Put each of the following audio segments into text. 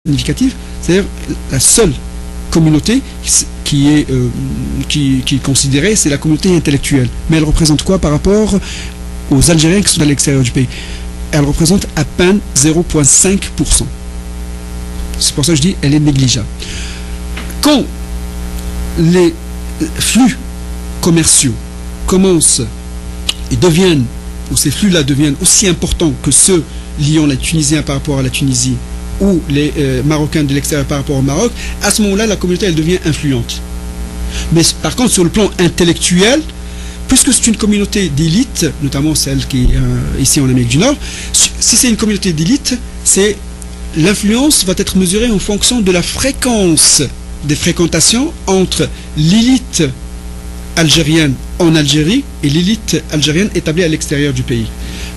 significative, c'est-à-dire la seule communauté qui est considérée, c'est la communauté intellectuelle. Mais elle représente quoi par rapport aux Algériens qui sont à l'extérieur du pays? Elle représente à peine 0,5%. C'est pour ça que je dis elle est négligeable. Quand les flux commerciaux commencent et deviennent, ou ces flux-là deviennent aussi importants que ceux liant les Tunisiens par rapport à la Tunisie ou les Marocains de l'extérieur par rapport au Maroc, à ce moment-là, la communauté, elle devient influente. Mais par contre, sur le plan intellectuel, puisque c'est une communauté d'élite, notamment celle qui est ici en Amérique du Nord, si c'est une communauté d'élite, l'influence va être mesurée en fonction de la fréquence des fréquentations entre l'élite algérienne en Algérie et l'élite algérienne établie à l'extérieur du pays.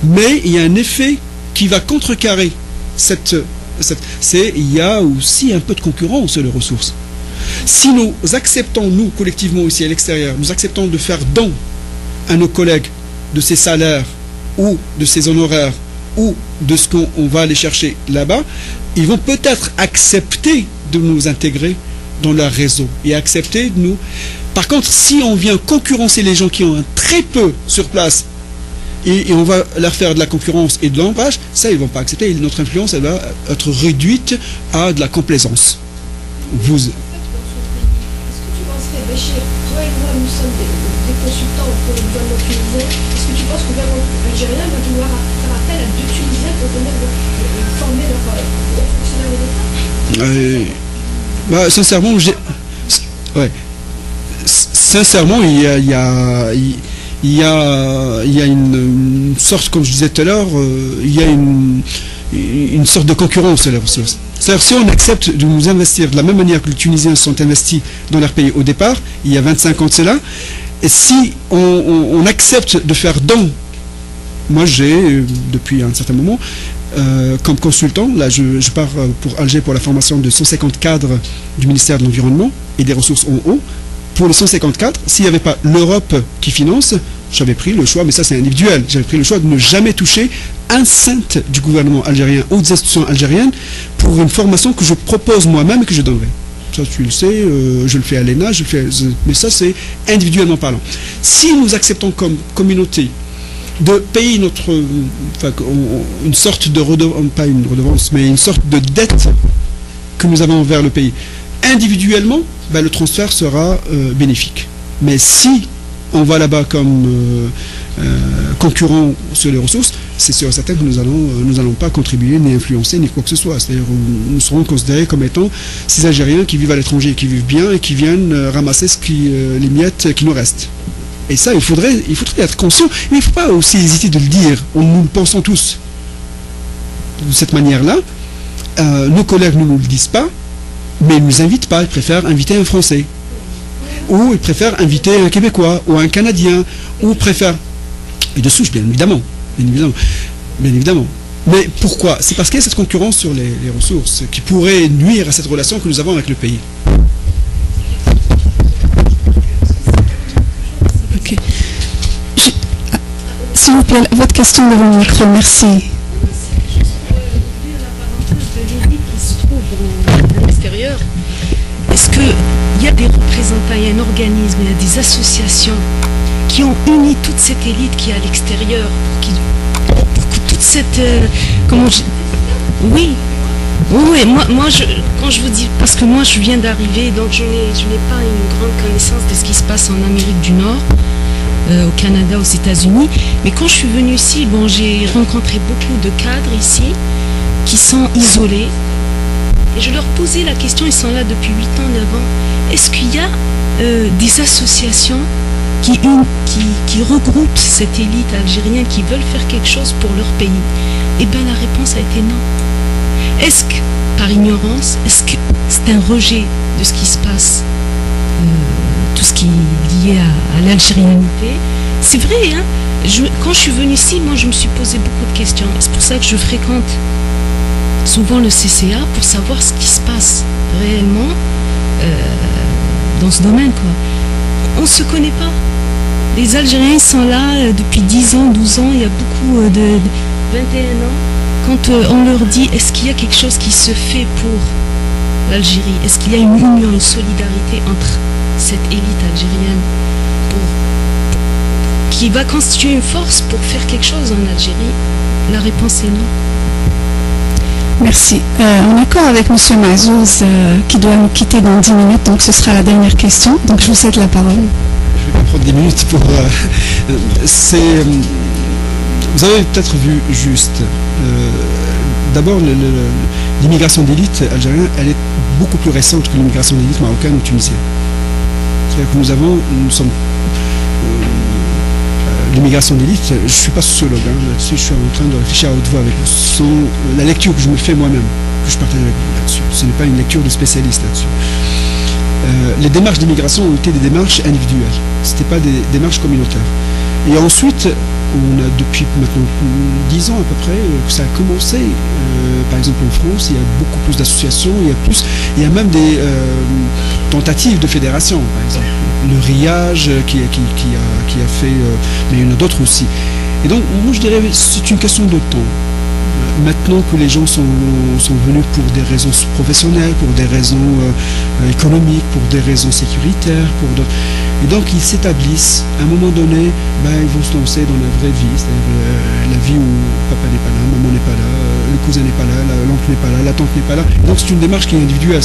Mais il y a un effet qui va contrecarrer il y a aussi un peu de concurrence sur les ressources. Si nous acceptons, nous, collectivement ici à l'extérieur, nous acceptons de faire don à nos collègues de ces salaires ou de ces honoraires ou de ce qu'on va aller chercher là-bas, ils vont peut-être accepter de nous intégrer dans leur réseau et accepter de nous... Par contre, si on vient concurrencer les gens qui ont un très peu sur place et on va leur faire de la concurrence et de l'ombrage, ça, ils ne vont pas accepter. Et notre influence, elle va être réduite à de la complaisance. Vous... Est-ce que tu penserais, Béchir, toi et moi, nous sommes des consultants pour le gouvernement tunisien, est-ce que tu penses que le gouvernement algérien va vouloir faire appel à deux Tunisiens pour venir former leurs fonctionnaires de l'État? Sincèrement, sincèrement, il y a une sorte, comme je disais tout à l'heure, il y a une sorte de concurrence sur les ressources. C'est-à-dire, si on accepte de nous investir de la même manière que les Tunisiens sont investis dans leur pays au départ, il y a 25 ans de cela, et si on accepte de faire don, moi j'ai, depuis un certain moment, comme consultant, là je pars pour Alger pour la formation de 150 cadres du ministère de l'Environnement et des Ressources en eau. Pour les 154, s'il n'y avait pas l'Europe qui finance, j'avais pris le choix, mais ça c'est individuel, j'avais pris le choix de ne jamais toucher un cent du gouvernement algérien ou des institutions algériennes pour une formation que je propose moi-même et que je donnerai. Ça tu le sais, je le fais à l'ENA, mais ça c'est individuellement parlant. Si nous acceptons comme communauté de payer une sorte de redevance, pas une redevance, mais une sorte de dette que nous avons envers le pays, individuellement, le transfert sera bénéfique. Mais si on va là-bas comme concurrent sur les ressources, c'est sûr et certain que nous allons pas contribuer, ni influencer, ni quoi que ce soit. C'est-à-dire nous serons considérés comme étant ces Algériens qui vivent à l'étranger, qui vivent bien et qui viennent ramasser les miettes qui nous restent. Et ça, il faudrait être conscient. Mais il ne faut pas aussi hésiter de le dire. Nous le pensons tous de cette manière-là. Nos collègues ne nous le disent pas, mais ils ne nous invitent pas. Ils préfèrent inviter un Français. Ou ils préfèrent inviter un Québécois ou un Canadien. Ou préfèrent... Et de souche, bien évidemment. Bien évidemment. Mais pourquoi? C'est parce qu'il y a cette concurrence sur les ressources qui pourrait nuire à cette relation que nous avons avec le pays. Ok. S'il vous plaît, votre question devant le micro, merci. Est-ce qu'il y a des représentants, il y a un organisme, il y a des associations qui ont uni toute cette élite qui est à l'extérieur pour que toute cette... Oui, moi quand je vous dis... Parce que moi je viens d'arriver, donc je n'ai pas une grande connaissance de ce qui se passe en Amérique du Nord, au Canada, aux États-Unis. Mais quand je suis venue ici, j'ai rencontré beaucoup de cadres ici qui sont isolés. Et je leur posais la question, ils sont là depuis 8 ans, 9 ans. Est-ce qu'il y a des associations qui regroupent cette élite algérienne, qui veulent faire quelque chose pour leur pays? Eh bien, la réponse a été non. Est-ce que, par ignorance, est-ce que c'est un rejet de ce qui se passe, tout ce qui est lié à l'algérianité? C'est vrai, hein? Quand je suis venue ici, moi, je me suis posé beaucoup de questions. C'est pour ça que je fréquente souvent le CCA pour savoir ce qui se passe réellement dans ce domaine, quoi. On ne se connaît pas. Les Algériens sont là depuis 10 ans, 12 ans, il y a beaucoup de 21 ans. quand on leur dit, est-ce qu'il y a quelque chose qui se fait pour l'Algérie? Est-ce qu'il y a une union, une solidarité entre cette élite algérienne qui va constituer une force pour faire quelque chose en Algérie? La réponse est non. Merci. En accord avec M. Mazouz, qui doit nous quitter dans 10 minutes, donc ce sera la dernière question. Donc je vous cède la parole. Je vais pas prendre 10 minutes pour... vous avez peut-être vu juste. D'abord, l'immigration d'élite algérienne, elle est beaucoup plus récente que l'immigration d'élite marocaine ou tunisienne. C'est-à-dire que nous sommes... l'immigration d'élite, je ne suis pas sociologue, là-dessus je suis en train de réfléchir à haute voix avec la lecture que je me fais moi-même, que je partage avec vous là-dessus. Ce n'est pas une lecture de spécialiste là-dessus. Les démarches d'immigration ont été des démarches individuelles, ce n'étaient pas des démarches communautaires. Et ensuite, on a depuis maintenant 10 ans à peu près que ça a commencé. Par exemple en France, il y a beaucoup plus d'associations, il y a même des tentatives de fédération, par exemple. Le RIAGE qui a fait, mais il y en a d'autres aussi. Et donc, moi je dirais c'est une question de temps. Maintenant que les gens sont venus pour des raisons professionnelles, pour des raisons économiques, pour des raisons sécuritaires, pour d'autres. Et donc ils s'établissent, à un moment donné, ils vont se lancer dans la vraie vie, c'est-à-dire la vie où papa n'est pas là, maman n'est pas là, le cousin n'est pas là, l'oncle n'est pas là, la tante n'est pas là. Et donc c'est une démarche qui est individuelle.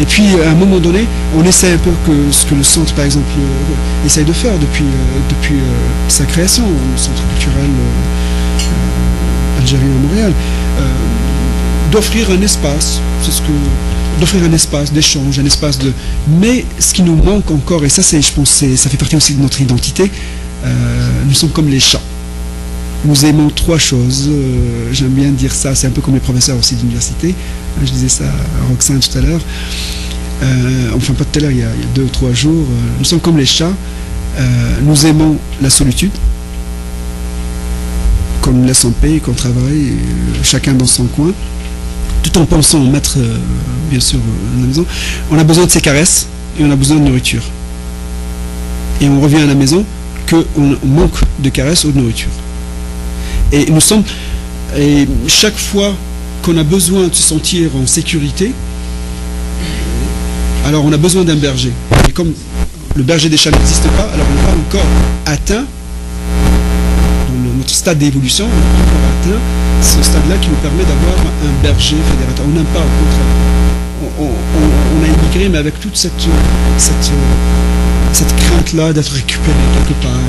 Et puis à un moment donné, on essaie un peu ce que le centre, par exemple, essaye de faire depuis sa création, le centre culturel algérien à Montréal, d'offrir un espace, d'offrir un espace d'échange, un espace de... Mais ce qui nous manque encore, et ça je pense ça fait partie aussi de notre identité, nous sommes comme les chats. Nous aimons 3 choses, j'aime bien dire ça, c'est un peu comme les professeurs aussi d'université, je disais ça à Roxane tout à l'heure, enfin pas tout à l'heure, il y a 2 ou 3 jours, nous sommes comme les chats, nous aimons la solitude, qu'on nous laisse en paix, qu'on travaille, chacun dans son coin, tout en pensant mettre, bien sûr, à la maison. On a besoin de ces caresses et on a besoin de nourriture. Et on revient à la maison qu'on manque de caresses ou de nourriture. Et chaque fois qu'on a besoin de se sentir en sécurité, alors on a besoin d'un berger. Et comme le berger des chats n'existe pas, alors on n'a pas encore atteint notre stade d'évolution, on n'a pas encore atteint ce stade-là qui nous permet d'avoir un berger fédérateur. On n'aime pas, au contraire. On a immigré, mais avec toute cette crainte-là d'être récupéré quelque part,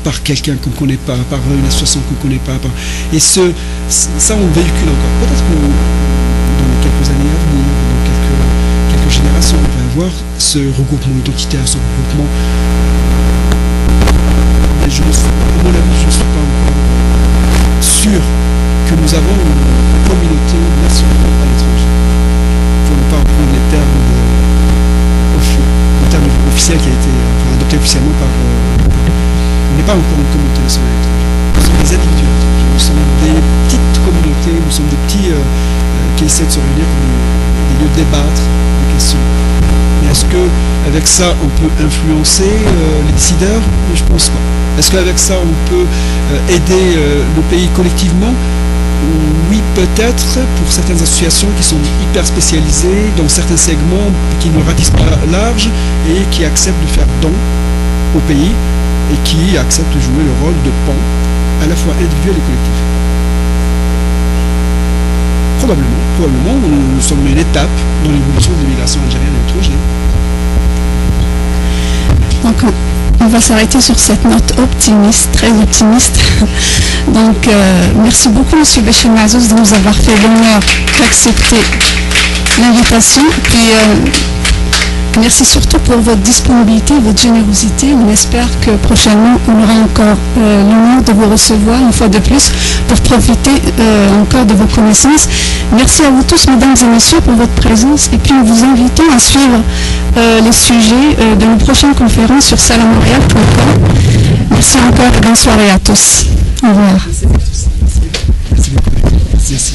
par quelqu'un qu'on ne connaît pas, par une association qu'on ne connaît pas. Et ça, on véhicule encore. Peut-être que dans quelques années à venir, dans quelques générations, on va avoir ce regroupement identitaire, ce regroupement... Et à mon avis, je ne suis pas encore sûr que nous avons une communauté nationale à l'étranger. Pour ne pas reprendre les termes officiels qui a été adopté officiellement par... on n'est pas encore une communauté nationale à l'étranger. Nous sommes des individus à l'étranger. Nous sommes des petites communautés, nous sommes des petits qui essaient de se réunir pour des lieux de débattre des questions. Mais est-ce qu'avec ça, on peut influencer les décideurs? Je ne pense pas. Est-ce qu'avec ça, on peut aider le pays collectivement? Oui, peut-être, pour certaines associations qui sont hyper spécialisées dans certains segments, qui ne ratissent pas large et qui acceptent de faire don au pays et qui acceptent de jouer le rôle de pont, à la fois individuel et collectif. Probablement, nous sommes à une étape dans l'évolution de l'immigration algérienne et étrangère. Donc, on va s'arrêter sur cette note optimiste, très optimiste. Donc, merci beaucoup, M. Béchir Mazouz, de nous avoir fait l'honneur d'accepter l'invitation. Puis, merci surtout pour votre disponibilité, votre générosité. On espère que prochainement, on aura encore l'honneur de vous recevoir une fois de plus pour profiter encore de vos connaissances. Merci à vous tous, mesdames et messieurs, pour votre présence. Et puis, nous vous invitons à suivre les sujets de nos prochaines conférences sur salamontréal.com. Merci encore et bonne soirée à tous. Au revoir. Merci beaucoup. Merci.